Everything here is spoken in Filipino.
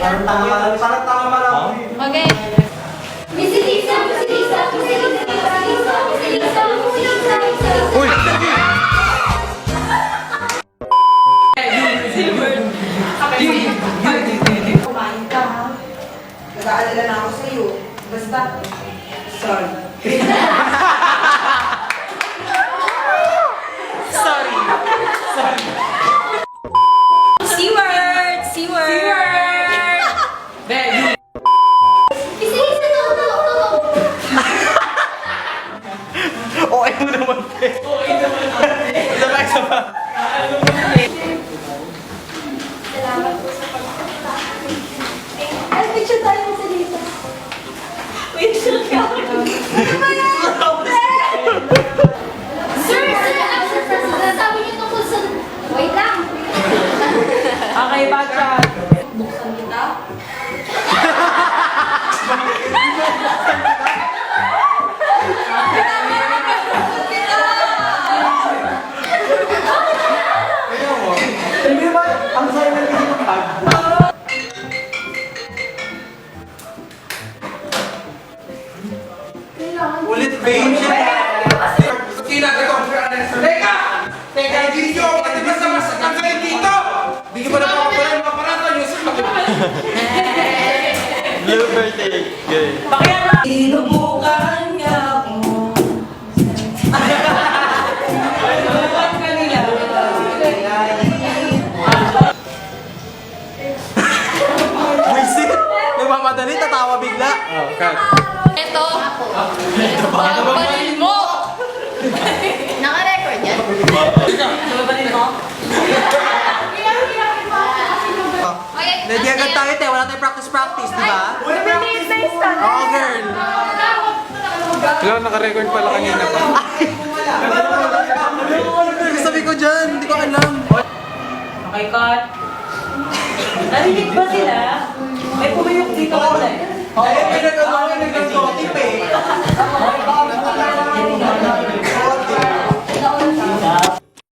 Parang tama lang. Okay. Miss Lisa, Miss Lisa, Miss Lisa, Miss Lisa, Uy! Kumain ka, ha? Nag-aalala na ako sa'yo. Basta, sorry. Sorry! Sorry! C-word! C-word! Be, Miss Lisa, okay mo naman, be. Okay naman. Isa ba, isa ba? Salamat po sa pagpunta. Ay, picture tayo Miss Lisa. Wait, sure ka. Sir, sabi niyo tungkol sa... Wait lang. Okay, backtrack. Buksan kita. Hindi ba? Ang saya ng isip tag. Ulit, babe. Teka! Teka, hindi nyo ako pati basta tanggalin dito! Hindi nyo ba napapapala yung mga parata nyo sa Blue birthday. Good. Inubukan niya ako. Inubukan ka nila. Wisit! Nagmamadali, tatawa bigla. Oh, cut. Ito. Nababalin mo! Naka-record yan? Nababalin mo? Okay. Ready agad tayo, te. Wala tayong practice, di ba? Oo, girl. Hello, naka-record pala kanina pa. Ano sabi ko dyan? Hindi ko alam. Okay, cut. Narinig ba sila? May pumiyok dito.